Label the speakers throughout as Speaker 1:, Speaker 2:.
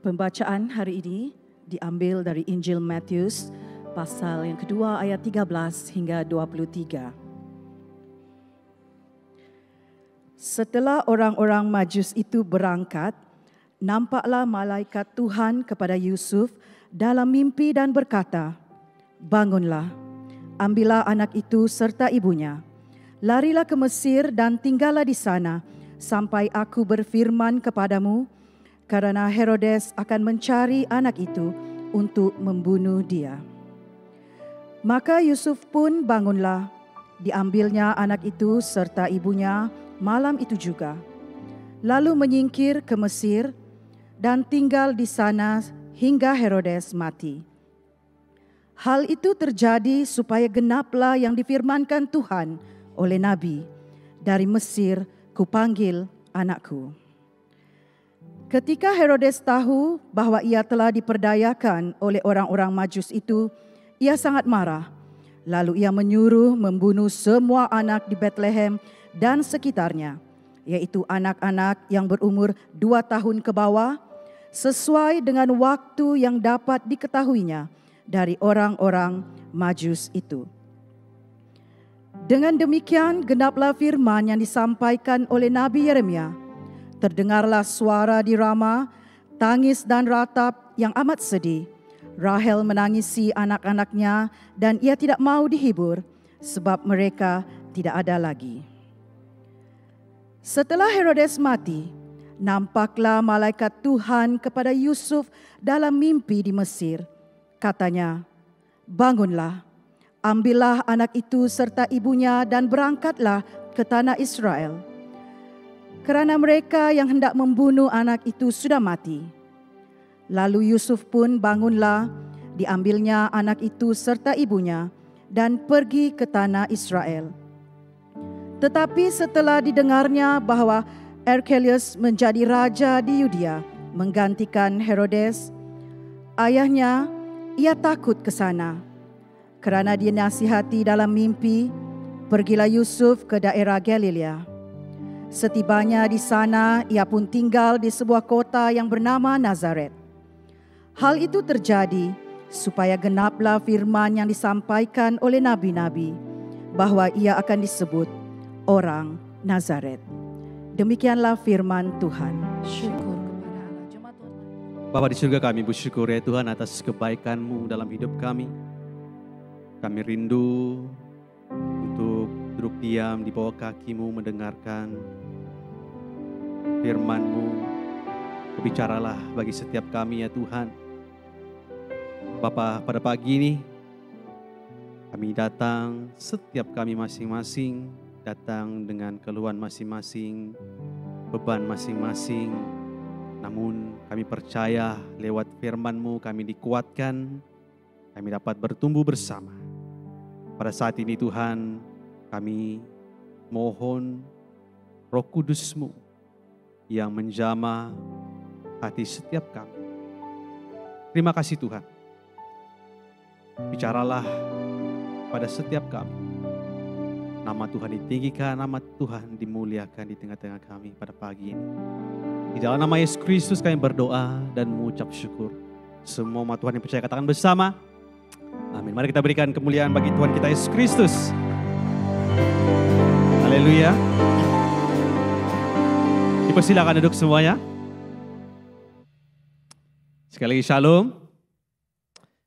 Speaker 1: Pembacaan hari ini diambil dari Injil Matius pasal yang kedua ayat 13 hingga 23. Setelah orang-orang Majus itu berangkat, nampaklah malaikat Tuhan kepada Yusuf dalam mimpi dan berkata, "Bangunlah, ambillah anak itu serta ibunya, larilah ke Mesir dan tinggallah di sana sampai aku berfirman kepadamu, karena Herodes akan mencari anak itu untuk membunuh dia." Maka Yusuf pun bangunlah, diambilnya anak itu serta ibunya malam itu juga, lalu menyingkir ke Mesir dan tinggal di sana hingga Herodes mati. Hal itu terjadi supaya genaplah yang difirmankan Tuhan oleh Nabi, "Dari Mesir kupanggil anakku." Ketika Herodes tahu bahwa ia telah diperdayakan oleh orang-orang Majus itu, ia sangat marah. Lalu ia menyuruh membunuh semua anak di Betlehem dan sekitarnya, yaitu anak-anak yang berumur 2 tahun ke bawah, sesuai dengan waktu yang dapat diketahuinya dari orang-orang Majus itu. Dengan demikian genaplah firman yang disampaikan oleh Nabi Yeremia. Terdengarlah suara di Rama, tangis dan ratap yang amat sedih. Rahel menangisi anak-anaknya dan ia tidak mau dihibur sebab mereka tidak ada lagi. Setelah Herodes mati, nampaklah malaikat Tuhan kepada Yusuf dalam mimpi di Mesir. Katanya, "Bangunlah, ambillah anak itu serta ibunya dan berangkatlah ke tanah Israel. Kerana mereka yang hendak membunuh anak itu sudah mati." Lalu Yusuf pun bangunlah, diambilnya anak itu serta ibunya dan pergi ke tanah Israel. Tetapi setelah didengarnya bahwa Archelaus menjadi raja di Yudea menggantikan Herodes, ayahnya, ia takut ke sana. Kerana dinasihati dalam mimpi, pergilah Yusuf ke daerah Galilea. Setibanya di sana, ia pun tinggal di sebuah kota yang bernama Nazaret. Hal itu terjadi supaya genaplah firman yang disampaikan oleh nabi-nabi, bahwa ia akan disebut orang Nazaret. Demikianlah firman Tuhan. Syukur kepada Allah. Jemaat Tuhan.
Speaker 2: Bapa di surga, kami bersyukur ya Tuhan atas kebaikan-Mu dalam hidup kami. Kami rindu untuk duduk diam di bawah kaki-Mu mendengarkan firman-Mu. Berbicaralah bagi setiap kami ya Tuhan. Bapa, pada pagi ini kami datang, setiap kami masing-masing datang dengan keluhan masing-masing, beban masing-masing. Namun kami percaya lewat firman-Mu kami dikuatkan, kami dapat bertumbuh bersama. Pada saat ini Tuhan, kami mohon Roh Kudus-Mu yang menjamah hati setiap kami. Terima kasih Tuhan. Bicaralah pada setiap kami. Nama Tuhan ditinggikan, nama Tuhan dimuliakan di tengah-tengah kami pada pagi ini. Di dalam nama Yesus Kristus kami berdoa dan mengucap syukur. Semua umat Tuhan yang percaya katakan bersama, amin. Mari kita berikan kemuliaan bagi Tuhan kita Yesus Kristus. Haleluya. Dipersilakan duduk semuanya. Sekali lagi shalom.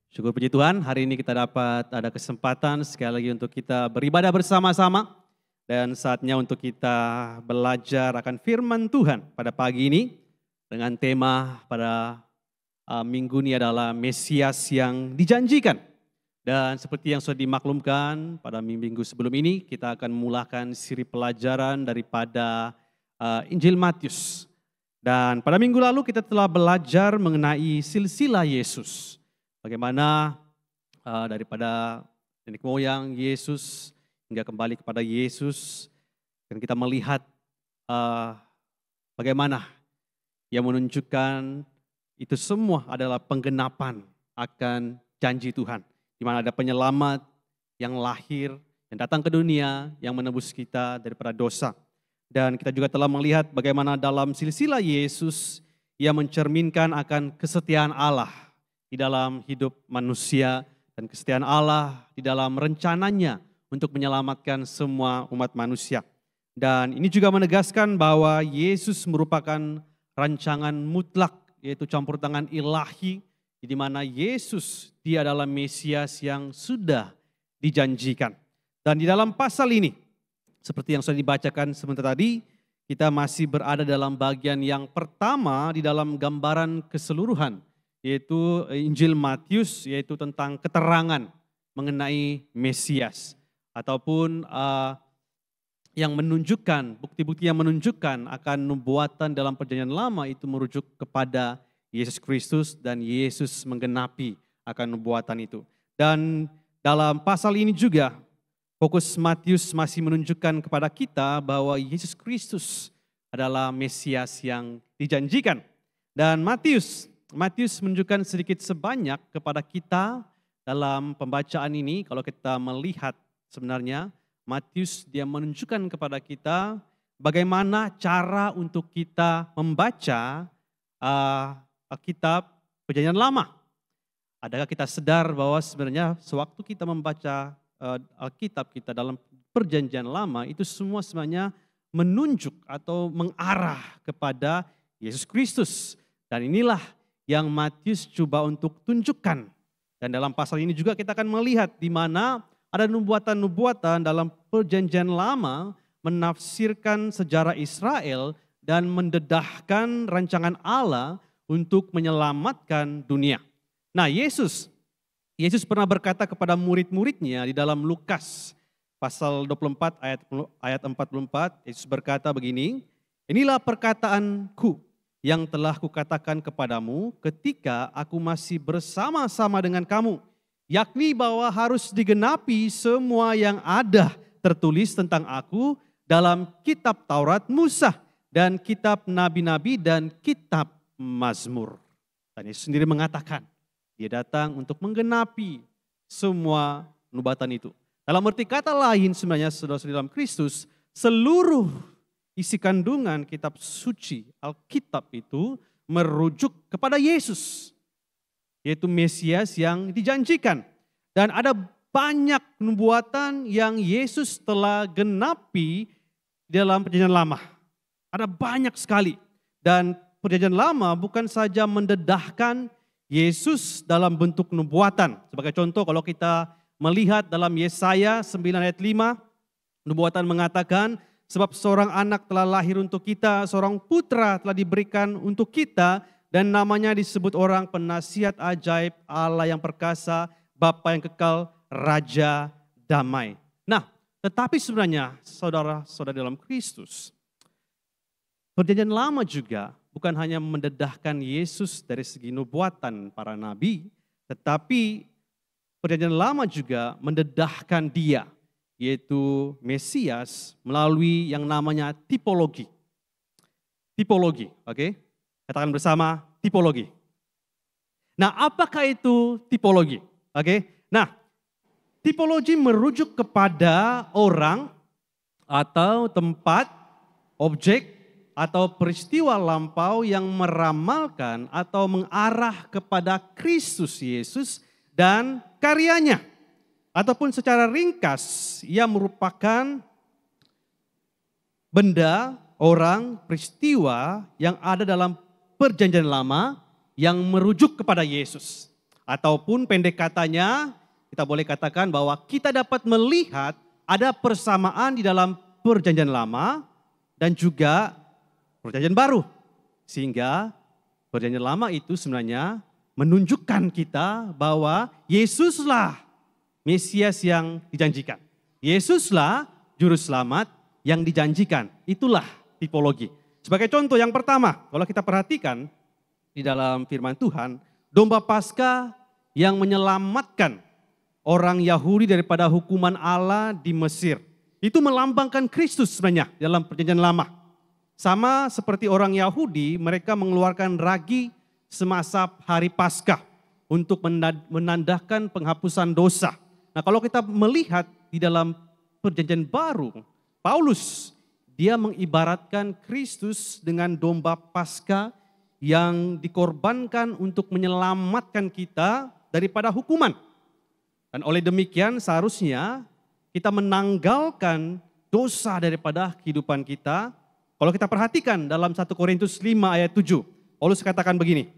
Speaker 2: Syukur puji Tuhan, hari ini kita dapat ada kesempatan sekali lagi untuk kita beribadah bersama-sama. Dan saatnya untuk kita belajar akan firman Tuhan pada pagi ini. Dengan tema pada minggu ini adalah Mesias yang dijanjikan. Dan seperti yang sudah dimaklumkan pada minggu sebelum ini, kita akan memulakan siri pelajaran daripada Injil Matius. Dan pada minggu lalu kita telah belajar mengenai silsilah Yesus. Bagaimana daripada nenek moyang Yesus hingga kembali kepada Yesus. Dan kita melihat bagaimana Ia menunjukkan itu semua adalah penggenapan akan janji Tuhan. Di mana ada penyelamat yang lahir, yang datang ke dunia, yang menebus kita daripada dosa. Dan kita juga telah melihat bagaimana dalam silsilah Yesus ia mencerminkan akan kesetiaan Allah di dalam hidup manusia dan kesetiaan Allah di dalam rencananya untuk menyelamatkan semua umat manusia. Dan ini juga menegaskan bahwa Yesus merupakan rancangan mutlak, yaitu campur tangan ilahi, di mana Yesus dia adalah Mesias yang sudah dijanjikan. Dan di dalam pasal ini, seperti yang sudah dibacakan sebentar tadi, kita masih berada dalam bagian yang pertama di dalam gambaran keseluruhan, yaitu Injil Matius, yaitu tentang keterangan mengenai Mesias. Ataupun yang menunjukkan, bukti-bukti yang menunjukkan akan nubuatan dalam perjanjian lama itu merujuk kepada Yesus Kristus dan Yesus menggenapi akan nubuatan itu. Dan dalam pasal ini juga fokus Matius masih menunjukkan kepada kita bahwa Yesus Kristus adalah Mesias yang dijanjikan. Dan Matius menunjukkan sedikit sebanyak kepada kita dalam pembacaan ini. Kalau kita melihat sebenarnya Matius dia menunjukkan kepada kita bagaimana cara untuk kita membaca Alkitab Perjanjian Lama. Adakah kita sadar bahwa sebenarnya sewaktu kita membaca Alkitab kita dalam Perjanjian Lama itu semua sebenarnya menunjuk atau mengarah kepada Yesus Kristus. Dan inilah yang Matius coba untuk tunjukkan. Dan dalam pasal ini juga kita akan melihat di mana ada nubuatan-nubuatan dalam Perjanjian Lama menafsirkan sejarah Israel dan mendedahkan rancangan Allah untuk menyelamatkan dunia. Nah, Yesus pernah berkata kepada murid-muridnya di dalam Lukas pasal 24 ayat 44, Yesus berkata begini, "Inilah perkataanku yang telah kukatakan kepadamu ketika aku masih bersama-sama dengan kamu, yakni bahwa harus digenapi semua yang ada tertulis tentang aku dalam kitab Taurat Musa dan kitab Nabi-Nabi dan kitab Mazmur." Dan Yesus sendiri mengatakan, dia datang untuk menggenapi semua nubuatan itu. Dalam arti kata lain sebenarnya saudara-saudara dalam Kristus, seluruh isi kandungan kitab suci Alkitab itu merujuk kepada Yesus. Yaitu Mesias yang dijanjikan. Dan ada banyak nubuatan yang Yesus telah genapi dalam Perjanjian Lama. Ada banyak sekali. Dan Perjanjian Lama bukan saja mendedahkan Yesus dalam bentuk nubuatan. Sebagai contoh kalau kita melihat dalam Yesaya 9 ayat 5, nubuatan mengatakan, "Sebab seorang anak telah lahir untuk kita, seorang putra telah diberikan untuk kita, dan namanya disebut orang penasihat ajaib, Allah yang perkasa, Bapa yang kekal, Raja damai." Nah, tetapi sebenarnya saudara-saudara dalam Kristus, Perjanjian Lama juga bukan hanya mendedahkan Yesus dari segi nubuatan para nabi, tetapi Perjanjian Lama juga mendedahkan dia, yaitu Mesias melalui yang namanya tipologi. Tipologi, oke? Katakan bersama, tipologi. Nah, apakah itu tipologi? Oke? Nah, tipologi merujuk kepada orang atau tempat, objek, atau peristiwa lampau yang meramalkan atau mengarah kepada Kristus Yesus dan karyanya. Ataupun secara ringkas, ia merupakan benda, orang, peristiwa yang ada dalam Perjanjian Lama yang merujuk kepada Yesus. Ataupun pendek katanya, kita boleh katakan bahwa kita dapat melihat ada persamaan di dalam Perjanjian Lama dan juga Perjanjian Baru. Sehingga Perjanjian Lama itu sebenarnya menunjukkan kita bahwa Yesuslah Mesias yang dijanjikan. Yesuslah Juru Selamat yang dijanjikan. Itulah tipologi. Sebagai contoh yang pertama, kalau kita perhatikan di dalam firman Tuhan, domba Paskah yang menyelamatkan orang Yahudi daripada hukuman Allah di Mesir. Itu melambangkan Kristus sebenarnya dalam Perjanjian Lama. Sama seperti orang Yahudi, mereka mengeluarkan ragi semasa hari Paskah untuk menandakan penghapusan dosa. Nah, kalau kita melihat di dalam Perjanjian Baru, Paulus dia mengibaratkan Kristus dengan domba Paskah yang dikorbankan untuk menyelamatkan kita daripada hukuman. Dan oleh demikian seharusnya kita menanggalkan dosa daripada kehidupan kita. Kalau kita perhatikan dalam 1 Korintus 5 ayat 7, Paulus katakan begini,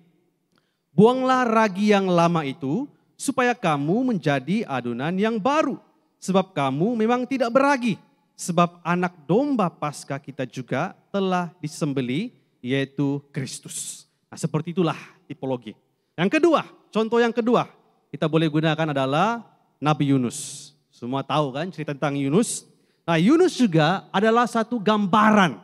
Speaker 2: buanglah ragi yang lama itu supaya kamu menjadi adonan yang baru. Sebab kamu memang tidak beragi. Sebab anak domba Paskah kita juga telah disembeli, yaitu Kristus. Nah, seperti itulah tipologi. Yang kedua, contoh yang kedua kita boleh gunakan adalah Nabi Yunus. Semua tahu kan cerita tentang Yunus. Nah, Yunus juga adalah satu gambaran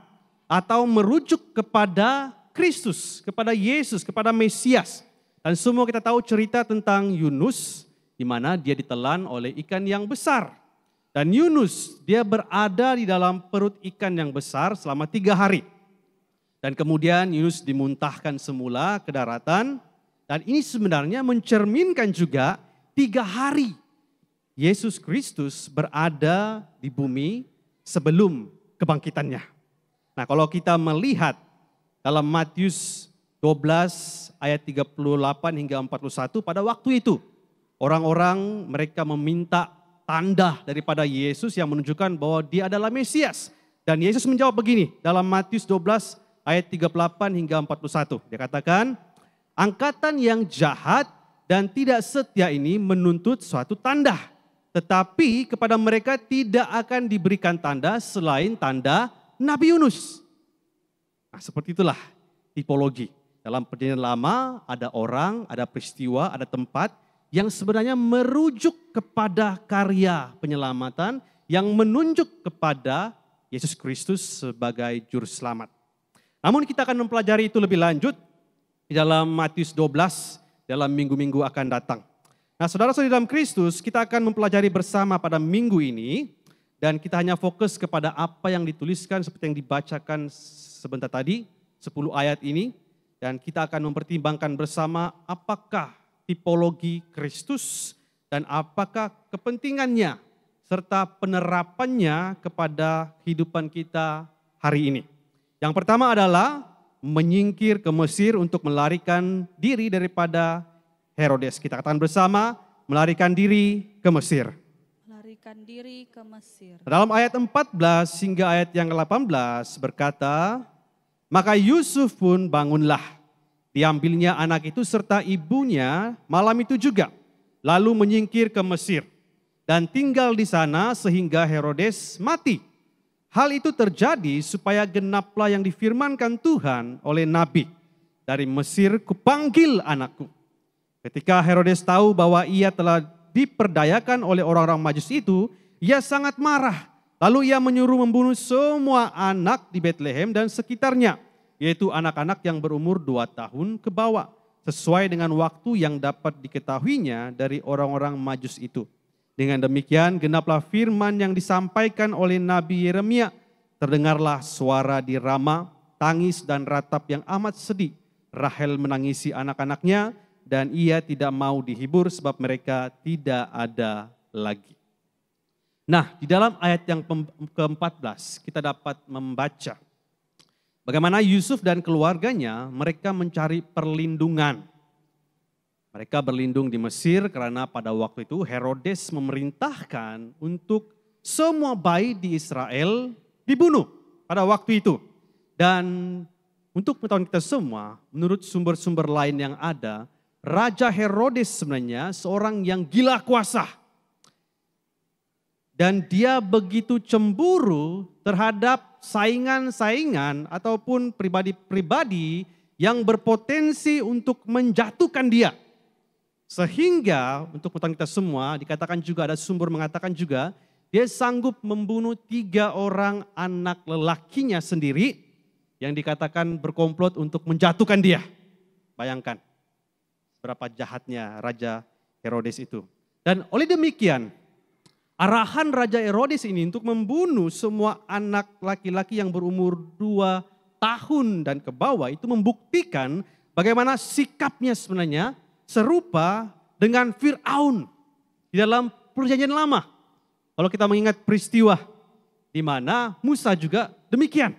Speaker 2: atau merujuk kepada Kristus, kepada Yesus, kepada Mesias. Dan semua kita tahu cerita tentang Yunus, di mana dia ditelan oleh ikan yang besar. Dan Yunus, dia berada di dalam perut ikan yang besar selama 3 hari. Dan kemudian Yunus dimuntahkan semula ke daratan. Dan ini sebenarnya mencerminkan juga 3 hari Yesus Kristus berada di bumi sebelum kebangkitannya. Nah, kalau kita melihat dalam Matius 12 ayat 38 hingga 41, pada waktu itu orang-orang mereka meminta tanda daripada Yesus yang menunjukkan bahwa dia adalah Mesias. Dan Yesus menjawab begini dalam Matius 12 ayat 38 hingga 41. Dia katakan, angkatan yang jahat dan tidak setia ini menuntut suatu tanda. Tetapi kepada mereka tidak akan diberikan tanda selain tanda Nabi Yunus. Nah, seperti itulah tipologi. Dalam Perjanjian Lama ada orang, ada peristiwa, ada tempat yang sebenarnya merujuk kepada karya penyelamatan yang menunjuk kepada Yesus Kristus sebagai juru selamat. Namun kita akan mempelajari itu lebih lanjut di dalam Matius 12 dalam minggu-minggu akan datang. Nah, saudara-saudari dalam Kristus, kita akan mempelajari bersama pada minggu ini. Dan kita hanya fokus kepada apa yang dituliskan seperti yang dibacakan sebentar tadi, 10 ayat ini. Dan kita akan mempertimbangkan bersama apakah tipologi Kristus dan apakah kepentingannya serta penerapannya kepada kehidupan kita hari ini. Yang pertama adalah menyingkir ke Mesir untuk melarikan diri daripada Herodes. Kita katakan bersama, melarikan diri ke Mesir.
Speaker 3: Diri ke Mesir.
Speaker 2: Dalam ayat 14 hingga ayat yang ke-18 berkata, maka Yusuf pun bangunlah. Diambilnya anak itu serta ibunya malam itu juga. Lalu menyingkir ke Mesir. Dan tinggal di sana sehingga Herodes mati. Hal itu terjadi supaya genaplah yang difirmankan Tuhan oleh Nabi. Dari Mesir kupanggil anakku. Ketika Herodes tahu bahwa ia telah diperdayakan oleh orang-orang Majus itu, ia sangat marah. Lalu ia menyuruh membunuh semua anak di Bethlehem dan sekitarnya, yaitu anak-anak yang berumur 2 tahun ke bawah, sesuai dengan waktu yang dapat diketahuinya dari orang-orang Majus itu. Dengan demikian genaplah firman yang disampaikan oleh Nabi Yeremia, terdengarlah suara di Rama, tangis dan ratap yang amat sedih. Rahel menangisi anak-anaknya, dan ia tidak mau dihibur sebab mereka tidak ada lagi. Nah, di dalam ayat yang ke-14 kita dapat membaca bagaimana Yusuf dan keluarganya mereka mencari perlindungan. Mereka berlindung di Mesir karena pada waktu itu Herodes memerintahkan untuk semua bayi di Israel dibunuh pada waktu itu. Dan untuk pengetahuan kita semua, menurut sumber-sumber lain yang ada, Raja Herodes sebenarnya seorang yang gila kuasa. Dan dia begitu cemburu terhadap saingan-saingan ataupun pribadi-pribadi yang berpotensi untuk menjatuhkan dia. Sehingga untuk pengetahuan kita semua dikatakan juga, ada sumber mengatakan juga, dia sanggup membunuh 3 orang anak lelakinya sendiri yang dikatakan berkomplot untuk menjatuhkan dia. Bayangkan berapa jahatnya Raja Herodes itu. Dan oleh demikian, arahan Raja Herodes ini untuk membunuh semua anak laki-laki yang berumur 2 tahun dan ke bawah itu membuktikan bagaimana sikapnya sebenarnya serupa dengan Fir'aun di dalam Perjanjian Lama. Kalau kita mengingat peristiwa di mana Musa juga demikian.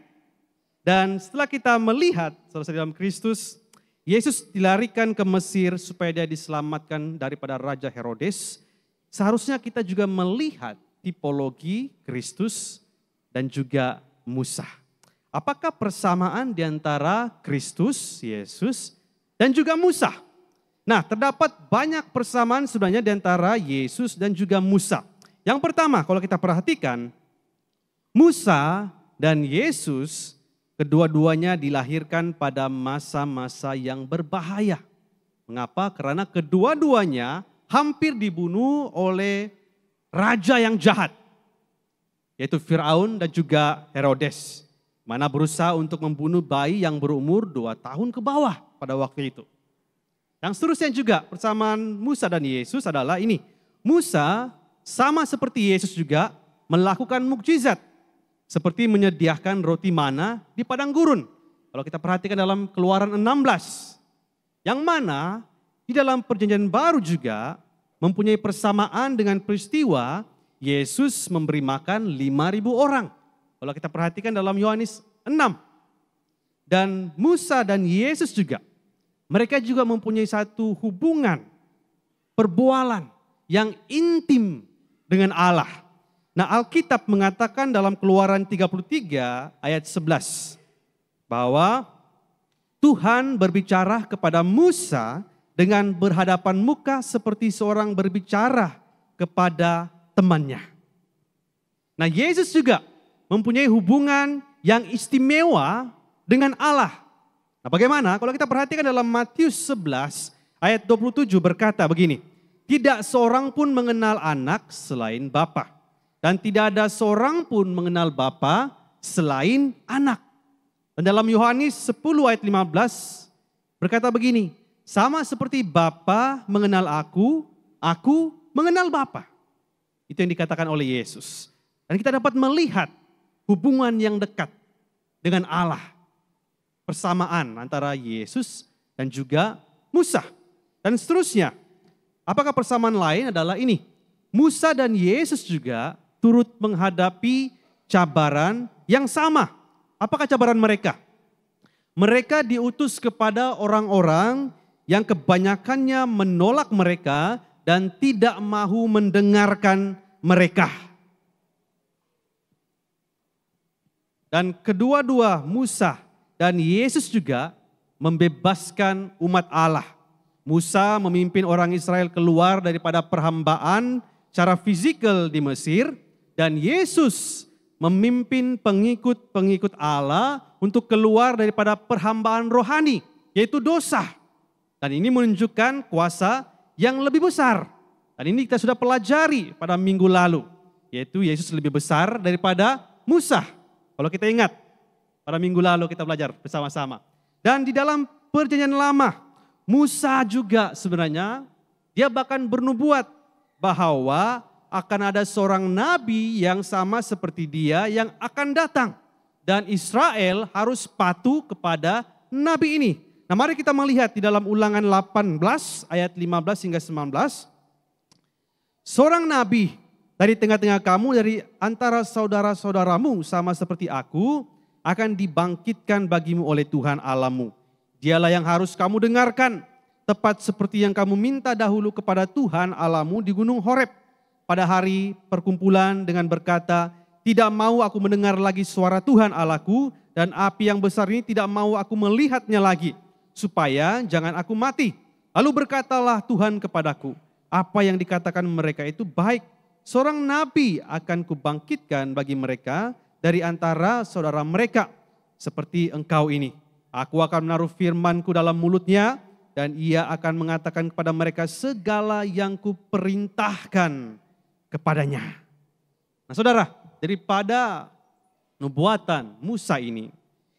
Speaker 2: Dan setelah kita melihat saudara dalam Kristus, Yesus dilarikan ke Mesir supaya dia diselamatkan daripada Raja Herodes. Seharusnya kita juga melihat tipologi Kristus dan juga Musa. Apakah persamaan di antara Kristus, Yesus, dan juga Musa? Nah, terdapat banyak persamaan sebenarnya di antara Yesus dan juga Musa. Yang pertama, kalau kita perhatikan, Musa dan Yesus kedua-duanya dilahirkan pada masa-masa yang berbahaya. Mengapa? Karena kedua-duanya hampir dibunuh oleh raja yang jahat, yaitu Firaun dan juga Herodes, mana berusaha untuk membunuh bayi yang berumur 2 tahun ke bawah pada waktu itu. Yang seterusnya juga persamaan Musa dan Yesus adalah ini. Musa sama seperti Yesus juga melakukan mukjizat, seperti menyediakan roti mana di padang gurun. Kalau kita perhatikan dalam Keluaran 16, yang mana di dalam Perjanjian Baru juga mempunyai persamaan dengan peristiwa Yesus memberi makan 5.000 orang. Kalau kita perhatikan dalam Yohanes 6. Dan Musa dan Yesus juga, mereka juga mempunyai satu hubungan, perbualan yang intim dengan Allah. Nah, Alkitab mengatakan dalam Keluaran 33 ayat 11 bahwa Tuhan berbicara kepada Musa dengan berhadapan muka seperti seorang berbicara kepada temannya. Nah, Yesus juga mempunyai hubungan yang istimewa dengan Allah. Nah, bagaimana? Kalau kita perhatikan dalam Matius 11 ayat 27 berkata begini, "Tidak seorang pun mengenal anak selain Bapa. Dan tidak ada seorang pun mengenal Bapa selain anak." Dan dalam Yohanes 10 ayat 15 berkata begini, "Sama seperti Bapa mengenal aku mengenal Bapa." Itu yang dikatakan oleh Yesus. Dan kita dapat melihat hubungan yang dekat dengan Allah. Persamaan antara Yesus dan juga Musa. Dan seterusnya, apakah persamaan lain adalah ini. Musa dan Yesus juga turut menghadapi cabaran yang sama. Apakah cabaran mereka? Mereka diutus kepada orang-orang yang kebanyakannya menolak mereka dan tidak mau mendengarkan mereka. Dan kedua-dua Musa dan Yesus juga membebaskan umat Allah. Musa memimpin orang Israel keluar daripada perhambaan secara fisikal di Mesir. Dan Yesus memimpin pengikut-pengikut Allah untuk keluar daripada perhambaan rohani, yaitu dosa. Dan ini menunjukkan kuasa yang lebih besar. Dan ini kita sudah pelajari pada minggu lalu, yaitu Yesus lebih besar daripada Musa. Kalau kita ingat, pada minggu lalu kita belajar bersama-sama. Dan di dalam Perjanjian Lama, Musa juga sebenarnya, dia bahkan bernubuat bahwa akan ada seorang nabi yang sama seperti dia yang akan datang. Dan Israel harus patuh kepada nabi ini. Nah, mari kita melihat di dalam Ulangan 18 ayat 15 hingga 19. Seorang nabi dari tengah-tengah kamu, dari antara saudara-saudaramu sama seperti aku, akan dibangkitkan bagimu oleh Tuhan Allahmu. Dialah yang harus kamu dengarkan, tepat seperti yang kamu minta dahulu kepada Tuhan Allahmu di Gunung Horeb. Pada hari perkumpulan dengan berkata, "Tidak mau aku mendengar lagi suara Tuhan Allahku, dan api yang besar ini tidak mau aku melihatnya lagi, supaya jangan aku mati." Lalu berkatalah Tuhan kepadaku, "Apa yang dikatakan mereka itu baik. Seorang nabi akan kubangkitkan bagi mereka dari antara saudara mereka, seperti engkau ini. Aku akan menaruh firmanku dalam mulutnya, dan ia akan mengatakan kepada mereka segala yang kuperintahkan kepadanya." Nah, saudara, daripada nubuatan Musa ini,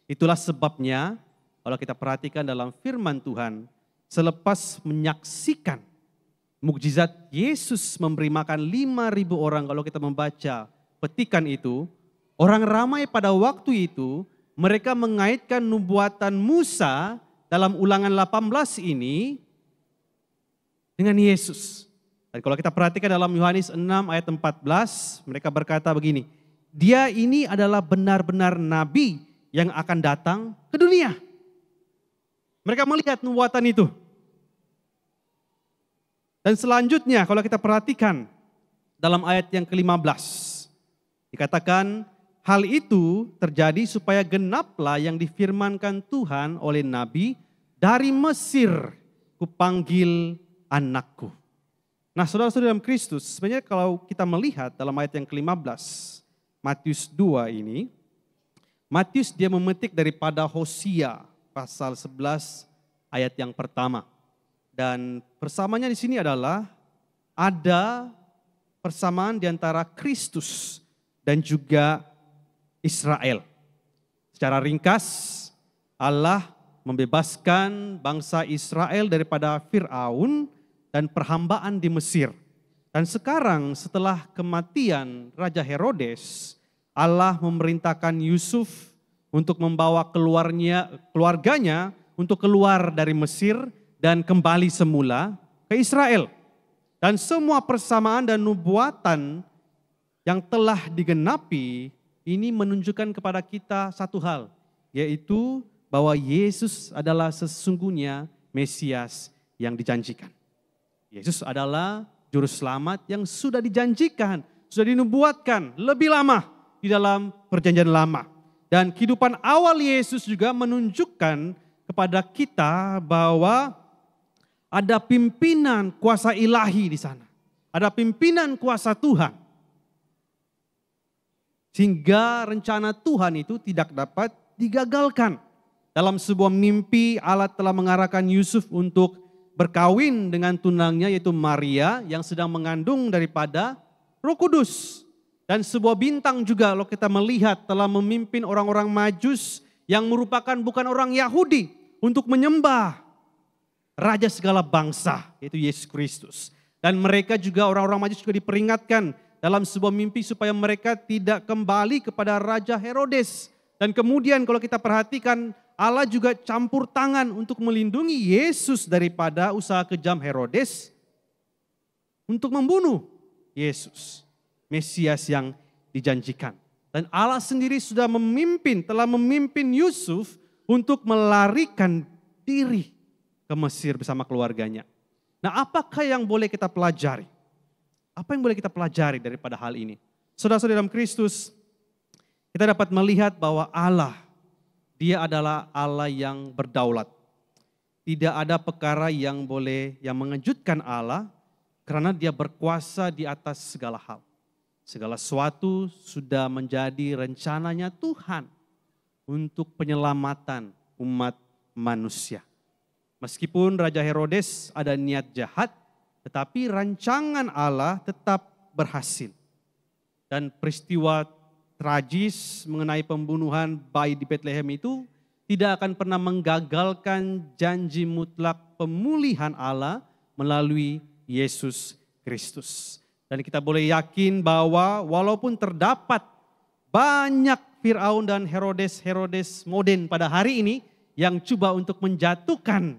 Speaker 2: itulah sebabnya kalau kita perhatikan dalam firman Tuhan, selepas menyaksikan mukjizat Yesus memberi makan 5.000 orang, kalau kita membaca petikan itu, orang ramai pada waktu itu, mereka mengaitkan nubuatan Musa dalam Ulangan 18 ini dengan Yesus. Dan kalau kita perhatikan dalam Yohanes 6 ayat 14, mereka berkata begini, "Dia ini adalah benar-benar nabi yang akan datang ke dunia." Mereka melihat nubuatan itu. Dan selanjutnya kalau kita perhatikan dalam ayat yang ke-15. Dikatakan hal itu terjadi supaya genaplah yang difirmankan Tuhan oleh Nabi, dari Mesir kupanggil anakku. Nah saudara-saudara dalam Kristus, sebenarnya kalau kita melihat dalam ayat yang ke-15, Matius 2 ini, Matius dia memetik daripada Hosea pasal 11 ayat yang pertama. Dan persamaannya di sini adalah ada persamaan di antara Kristus dan juga Israel. Secara ringkas, Allah membebaskan bangsa Israel daripada Fir'aun dan perhambaan di Mesir. Dan sekarang setelah kematian Raja Herodes, Allah memerintahkan Yusuf untuk membawa keluarganya untuk keluar dari Mesir dan kembali semula ke Israel. Dan semua persamaan dan nubuatan yang telah digenapi ini menunjukkan kepada kita satu hal, yaitu bahwa Yesus adalah sesungguhnya Mesias yang dijanjikan. Yesus adalah juru selamat yang sudah dijanjikan, sudah dinubuatkan lebih lama di dalam perjanjian lama. Dan kehidupan awal Yesus juga menunjukkan kepada kita bahwa ada pimpinan kuasa ilahi di sana. Ada pimpinan kuasa Tuhan. Sehingga rencana Tuhan itu tidak dapat digagalkan. Dalam sebuah mimpi Allah telah mengarahkan Yusuf untuk berkawin dengan tunangnya yaitu Maria yang sedang mengandung daripada Roh Kudus. Dan sebuah bintang juga kalau kita melihat telah memimpin orang-orang Majus yang merupakan bukan orang Yahudi untuk menyembah Raja segala bangsa, yaitu Yesus Kristus. Dan mereka juga orang-orang Majus juga diperingatkan dalam sebuah mimpi supaya mereka tidak kembali kepada Raja Herodes. Dan kemudian kalau kita perhatikan Allah juga campur tangan untuk melindungi Yesus daripada usaha kejam Herodes untuk membunuh Yesus, Mesias yang dijanjikan. Dan Allah sendiri sudah telah memimpin Yusuf untuk melarikan diri ke Mesir bersama keluarganya. Nah, apakah yang boleh kita pelajari? Apa yang boleh kita pelajari daripada hal ini? Saudara-saudara dalam Kristus, kita dapat melihat bahwa Allah, Dia adalah Allah yang berdaulat. Tidak ada perkara yang mengejutkan Allah karena Dia berkuasa di atas segala hal. Segala sesuatu sudah menjadi rencananya Tuhan untuk penyelamatan umat manusia. Meskipun Raja Herodes ada niat jahat, tetapi rancangan Allah tetap berhasil. Dan peristiwa tragis mengenai pembunuhan bayi di Bethlehem itu tidak akan pernah menggagalkan janji mutlak pemulihan Allah melalui Yesus Kristus. Dan kita boleh yakin bahwa walaupun terdapat banyak Firaun dan Herodes modern pada hari ini yang coba untuk menjatuhkan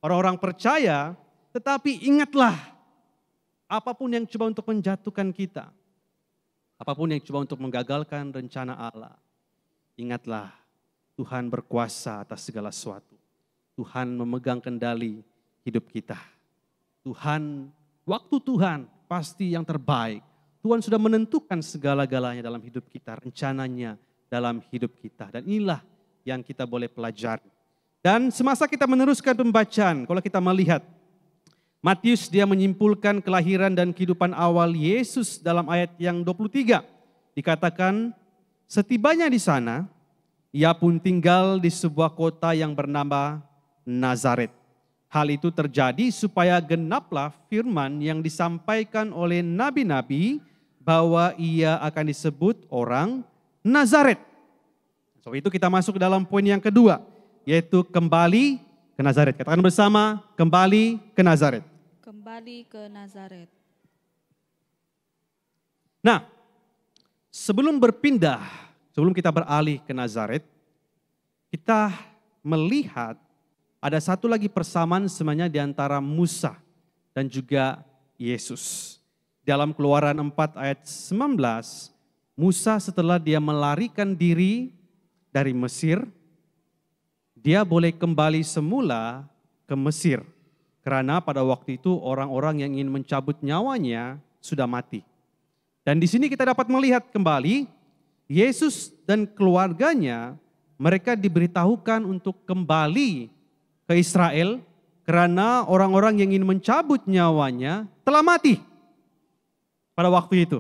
Speaker 2: orang-orang percaya, tetapi ingatlah apapun yang coba untuk menjatuhkan kita, apapun yang coba untuk menggagalkan rencana Allah, ingatlah Tuhan berkuasa atas segala sesuatu. Tuhan memegang kendali hidup kita. Waktu Tuhan pasti yang terbaik. Tuhan sudah menentukan segala-galanya dalam hidup kita, rencananya dalam hidup kita. Dan inilah yang kita boleh pelajari. Dan semasa kita meneruskan pembacaan, kalau kita melihat Matius dia menyimpulkan kelahiran dan kehidupan awal Yesus dalam ayat yang 23. Dikatakan, setibanya di sana, ia pun tinggal di sebuah kota yang bernama Nazaret. Hal itu terjadi supaya genaplah firman yang disampaikan oleh nabi-nabi bahwa ia akan disebut orang Nazaret. So itu kita masuk ke dalam poin yang kedua, yaitu kembali ke Nazaret. Katakan bersama, kembali ke Nazaret.
Speaker 3: Kembali ke Nazaret.
Speaker 2: Nah, sebelum kita beralih ke Nazaret, kita melihat ada satu lagi persamaan sebenarnya di antara Musa dan juga Yesus. Dalam Keluaran 4 ayat 19, Musa setelah dia melarikan diri dari Mesir, dia boleh kembali semula ke Mesir. Karena pada waktu itu orang-orang yang ingin mencabut nyawanya sudah mati. Dan di sini kita dapat melihat kembali Yesus dan keluarganya, mereka diberitahukan untuk kembali ke Israel karena orang-orang yang ingin mencabut nyawanya telah mati. Pada waktu itu,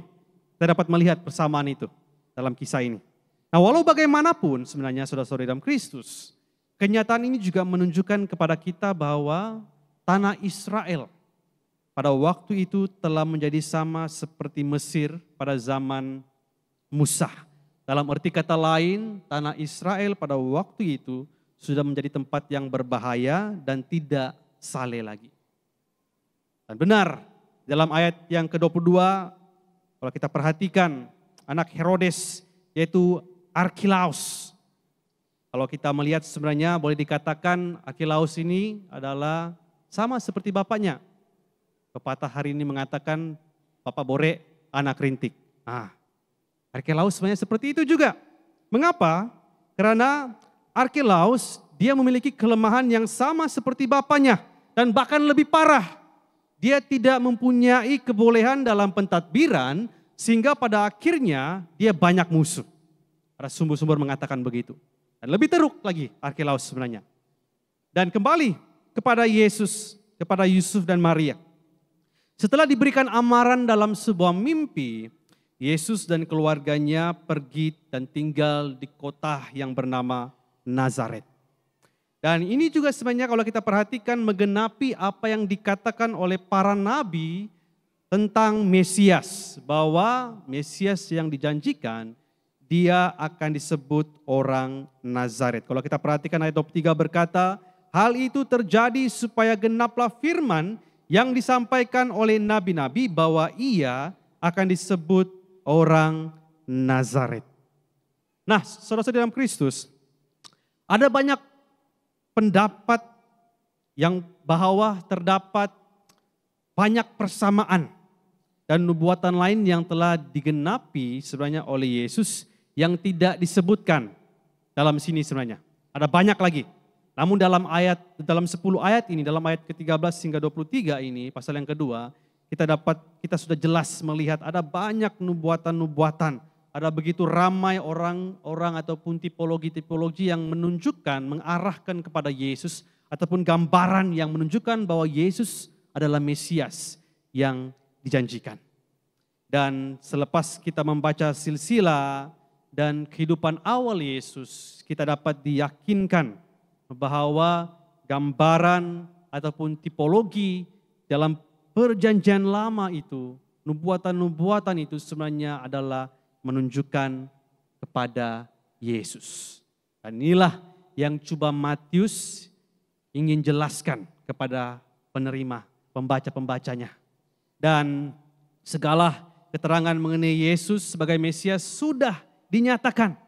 Speaker 2: kita dapat melihat persamaan itu dalam kisah ini. Nah, walau bagaimanapun sebenarnya saudara-saudari dalam Kristus, kenyataan ini juga menunjukkan kepada kita bahwa tanah Israel pada waktu itu telah menjadi sama seperti Mesir pada zaman Musa. Dalam arti kata lain, tanah Israel pada waktu itu sudah menjadi tempat yang berbahaya dan tidak saleh lagi. Dan benar, dalam ayat yang ke-22, kalau kita perhatikan anak Herodes yaitu Arkilaus. Kalau kita melihat sebenarnya boleh dikatakan Arkilaus ini adalah sama seperti bapaknya. Pepatah hari ini mengatakan bapak bore, anak rintik. Arkilaus sebenarnya seperti itu juga. Mengapa? Karena Arkilaus dia memiliki kelemahan yang sama seperti bapaknya dan bahkan lebih parah. Dia tidak mempunyai kebolehan dalam pentadbiran sehingga pada akhirnya dia banyak musuh. Ada sumber-sumber mengatakan begitu. Dan lebih teruk lagi Arkilaus sebenarnya. Dan kembali kepada Yesus, kepada Yusuf dan Maria. Setelah diberikan amaran dalam sebuah mimpi, Yesus dan keluarganya pergi dan tinggal di kota yang bernama Nazaret. Dan ini juga sebenarnya kalau kita perhatikan menggenapi apa yang dikatakan oleh para nabi tentang Mesias. Bahwa Mesias yang dijanjikan dia akan disebut orang Nazaret. Kalau kita perhatikan ayat 23 berkata, hal itu terjadi supaya genaplah firman yang disampaikan oleh nabi-nabi bahwa ia akan disebut orang Nazaret. Nah, saudara-saudara dalam Kristus, ada banyak pendapat yang bahwa terdapat banyak persamaan dan nubuatan lain yang telah digenapi sebenarnya oleh Yesus yang tidak disebutkan dalam sini sebenarnya. Ada banyak lagi. Namun dalam 10 ayat ini, dalam ayat ke-13 hingga 23 ini, pasal yang kedua, kita sudah jelas melihat ada banyak nubuatan-nubuatan. Ada begitu ramai orang-orang ataupun tipologi-tipologi yang menunjukkan, mengarahkan kepada Yesus. Ataupun gambaran yang menunjukkan bahwa Yesus adalah Mesias yang dijanjikan. Dan selepas kita membaca silsilah dan kehidupan awal Yesus, kita dapat diyakinkan bahwa gambaran ataupun tipologi dalam perjanjian lama itu, nubuatan-nubuatan itu sebenarnya adalah menunjukkan kepada Yesus. Dan inilah yang coba Matius ingin jelaskan kepada penerima, pembaca-pembacanya. Dan segala keterangan mengenai Yesus sebagai Mesias sudah dinyatakan.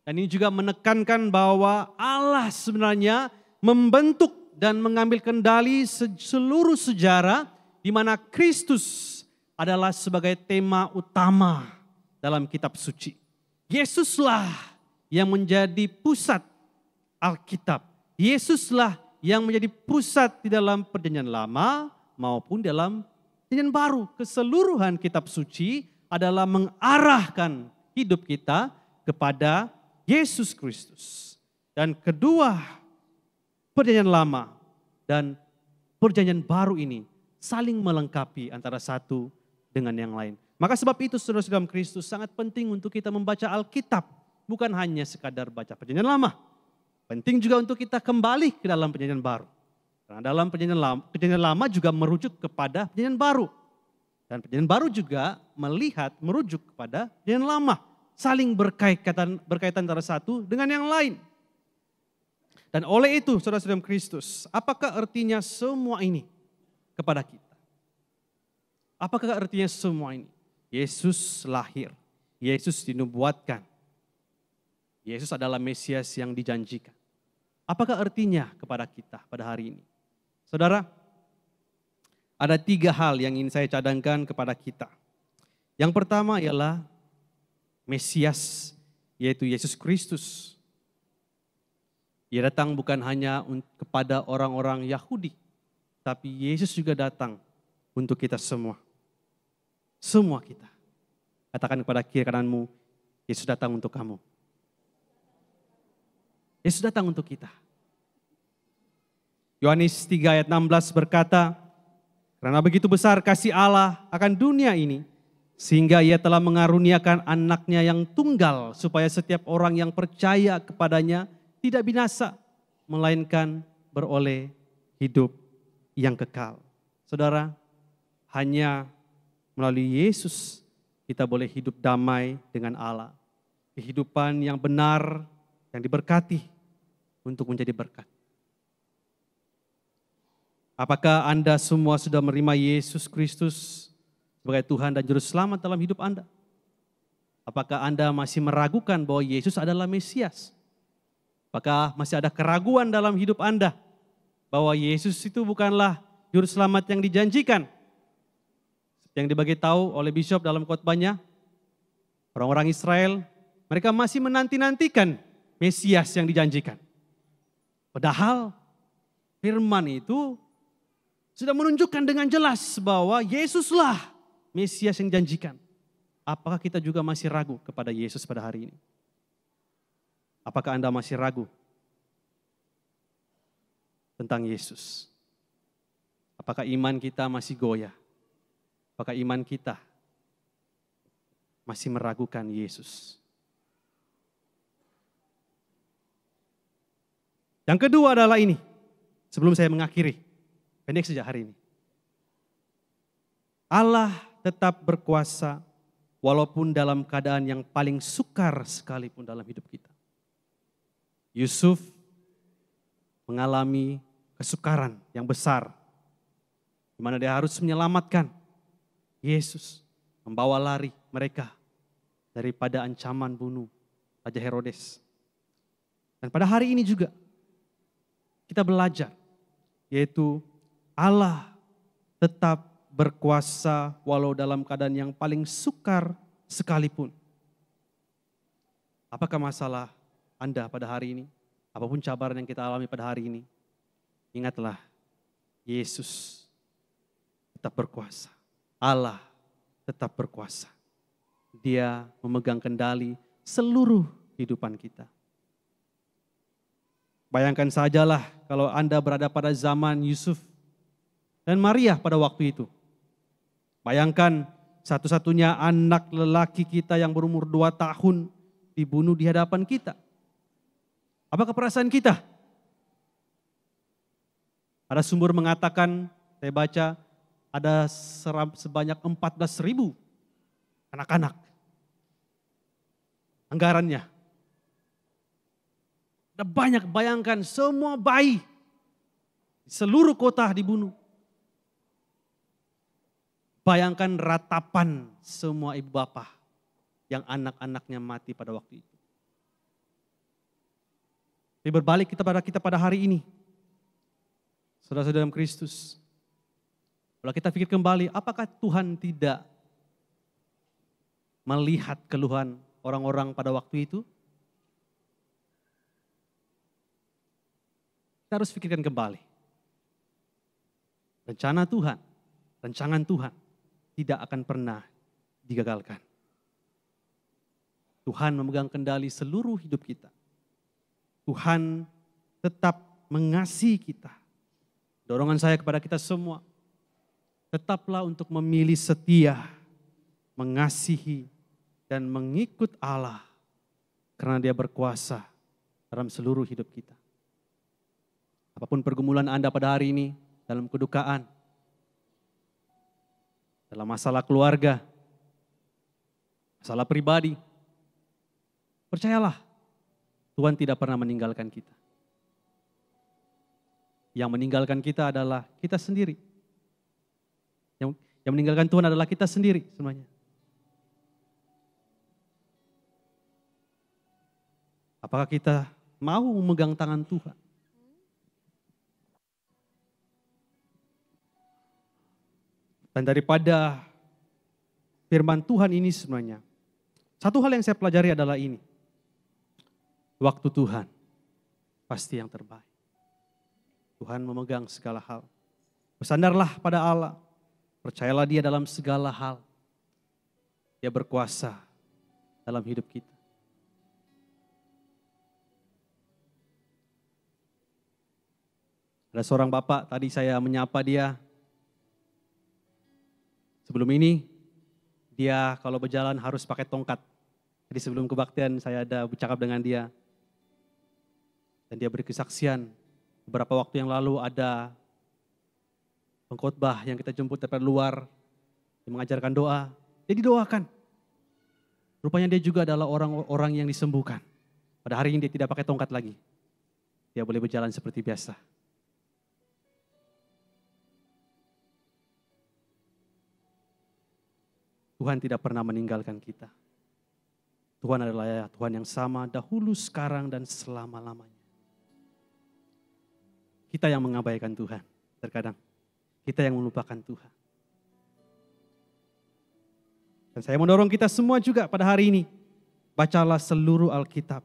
Speaker 2: Dan ini juga menekankan bahwa Allah sebenarnya membentuk dan mengambil kendali seluruh sejarah di mana Kristus adalah sebagai tema utama dalam kitab suci. Yesuslah yang menjadi pusat Alkitab. Yesuslah yang menjadi pusat di dalam perjanjian lama maupun dalam perjanjian baru. Keseluruhan kitab suci adalah mengarahkan hidup kita kepada Yesus Kristus. Dan kedua, perjanjian lama dan perjanjian baru ini saling melengkapi antara satu dengan yang lain. Maka sebab itu saudara-saudara dalam Kristus sangat penting untuk kita membaca Alkitab. Bukan hanya sekadar baca perjanjian lama. Penting juga untuk kita kembali ke dalam perjanjian baru. Karena dalam perjanjian lama juga merujuk kepada perjanjian baru. Dan perjanjian baru juga merujuk kepada perjanjian lama. Saling berkaitan antara satu dengan yang lain. Dan oleh itu saudara-saudara Kristus, apakah artinya semua ini kepada kita? Apakah artinya semua ini? Yesus lahir, Yesus dinubuatkan. Yesus adalah Mesias yang dijanjikan. Apakah artinya kepada kita pada hari ini? Saudara, ada 3 hal yang ingin saya cadangkan kepada kita. Yang pertama ialah Mesias, yaitu Yesus Kristus. Ia datang bukan hanya kepada orang-orang Yahudi, tapi Yesus juga datang untuk kita semua. Semua kita. Katakan kepada kiri kananmu, Yesus datang untuk kamu. Yesus datang untuk kita. Yohanes 3 ayat 16 berkata, karena begitu besar kasih Allah akan dunia ini, sehingga ia telah mengaruniakan anaknya yang tunggal, supaya setiap orang yang percaya kepadanya tidak binasa, melainkan beroleh hidup yang kekal. Saudara, hanya melalui Yesus kita boleh hidup damai dengan Allah. Kehidupan yang benar, yang diberkati untuk menjadi berkat. Apakah Anda semua sudah menerima Yesus Kristus sebagai Tuhan dan Juru Selamat dalam hidup Anda? Apakah Anda masih meragukan bahwa Yesus adalah Mesias? Apakah masih ada keraguan dalam hidup Anda bahwa Yesus itu bukanlah Juru Selamat yang dijanjikan? Yang dibagi tahu oleh Bishop dalam khotbahnya, orang-orang Israel, mereka masih menanti-nantikan Mesias yang dijanjikan. Padahal firman itu sudah menunjukkan dengan jelas bahwa Yesuslah Mesias yang dijanjikan. Apakah kita juga masih ragu kepada Yesus pada hari ini? Apakah Anda masih ragu tentang Yesus? Apakah iman kita masih goyah? Apakah iman kita masih meragukan Yesus? Yang kedua adalah ini, sebelum saya mengakhiri, pendek saja hari ini. Allah tetap berkuasa walaupun dalam keadaan yang paling sukar sekalipun dalam hidup kita. Yusuf mengalami kesukaran yang besar, di mana dia harus menyelamatkan Yesus, membawa lari mereka daripada ancaman bunuh Raja Herodes. Dan pada hari ini juga kita belajar, yaitu Allah tetap berkuasa walau dalam keadaan yang paling sukar sekalipun. Apakah masalah Anda pada hari ini? Apapun cabaran yang kita alami pada hari ini, ingatlah Yesus tetap berkuasa. Allah tetap berkuasa. Dia memegang kendali seluruh kehidupan kita. Bayangkan sajalah kalau Anda berada pada zaman Yusuf dan Maria pada waktu itu. Bayangkan satu-satunya anak lelaki kita yang berumur 2 tahun dibunuh di hadapan kita. Apakah perasaan kita? Ada sumber mengatakan, saya baca, ada sebanyak 14.000 anak-anak. Anggarannya. Ada banyak, bayangkan semua bayi di seluruh kota dibunuh. Bayangkan ratapan semua ibu bapak yang anak-anaknya mati pada waktu itu. Tapi berbalik kita pada hari ini. Saudara-saudara dalam Kristus. Kalau kita pikir kembali, apakah Tuhan tidak melihat keluhan orang-orang pada waktu itu? Kita harus pikirkan kembali. Rencana Tuhan, rancangan Tuhan tidak akan pernah digagalkan. Tuhan memegang kendali seluruh hidup kita. Tuhan tetap mengasihi kita. Dorongan saya kepada kita semua, tetaplah untuk memilih setia, mengasihi, dan mengikut Allah. Karena Dia berkuasa dalam seluruh hidup kita. Apapun pergumulan Anda pada hari ini, dalam kedukaan, dalam masalah keluarga, masalah pribadi, percayalah, Tuhan tidak pernah meninggalkan kita. Yang meninggalkan kita adalah kita sendiri. Yang meninggalkan Tuhan adalah kita sendiri semuanya. Apakah kita mau memegang tangan Tuhan? Dan daripada firman Tuhan ini sebenarnya, satu hal yang saya pelajari adalah ini. Waktu Tuhan. pasti yang terbaik. Tuhan memegang segala hal. Bersandarlah pada Allah. Percayalah Dia dalam segala hal. Dia berkuasa dalam hidup kita. Ada seorang bapak, tadi saya menyapa dia. Sebelum ini, dia kalau berjalan harus pakai tongkat. Jadi sebelum kebaktian saya ada bercakap dengan dia. Dan dia beri kesaksian. Beberapa waktu yang lalu ada pengkhotbah yang kita jemput dari luar. Dia mengajarkan doa. Dia didoakan. Rupanya dia juga adalah orang-orang yang disembuhkan. Pada hari ini dia tidak pakai tongkat lagi. Dia boleh berjalan seperti biasa. Tuhan tidak pernah meninggalkan kita. Tuhan adalah Tuhan yang sama dahulu, sekarang, dan selama-lamanya. Kita yang mengabaikan Tuhan terkadang. Kita yang melupakan Tuhan. Dan saya mendorong kita semua juga pada hari ini. Bacalah seluruh Alkitab.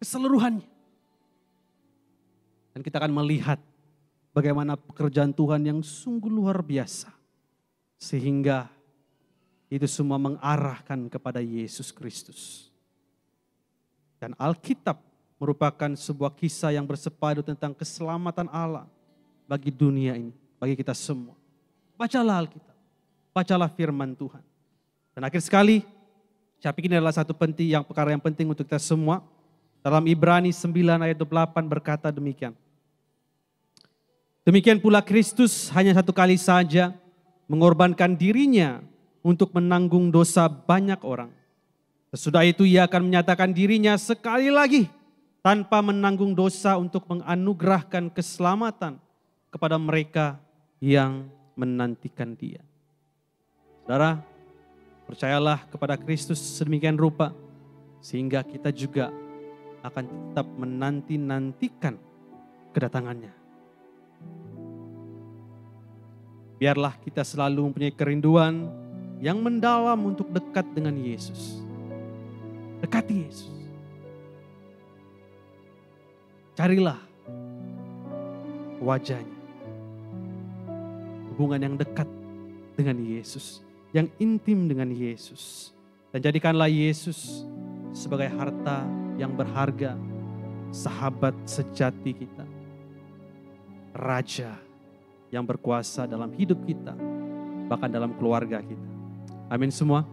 Speaker 2: Keseluruhannya. Dan kita akan melihat bagaimana pekerjaan Tuhan yang sungguh luar biasa. Sehingga itu semua mengarahkan kepada Yesus Kristus. Dan Alkitab merupakan sebuah kisah yang bersepadu tentang keselamatan Allah bagi dunia ini, bagi kita semua. Bacalah Alkitab, bacalah firman Tuhan. Dan akhir sekali, saya pikir ini adalah satu perkara yang penting untuk kita semua. Dalam Ibrani 9 ayat 28 berkata demikian. Demikian pula Kristus hanya satu kali saja mengorbankan dirinya untuk menanggung dosa banyak orang. Sesudah itu ia akan menyatakan dirinya sekali lagi tanpa menanggung dosa untuk menganugerahkan keselamatan kepada mereka yang menantikan Dia. Saudara, percayalah kepada Kristus sedemikian rupa sehingga kita juga akan tetap menanti-nantikan kedatangannya. Biarlah kita selalu mempunyai kerinduan yang mendalam untuk dekat dengan Yesus. Dekati Yesus. Carilah wajahnya. Hubungan yang dekat dengan Yesus. Yang intim dengan Yesus. Dan jadikanlah Yesus sebagai harta yang berharga. Sahabat sejati kita. Raja yang berkuasa dalam hidup kita, bahkan dalam keluarga kita. Amin semua.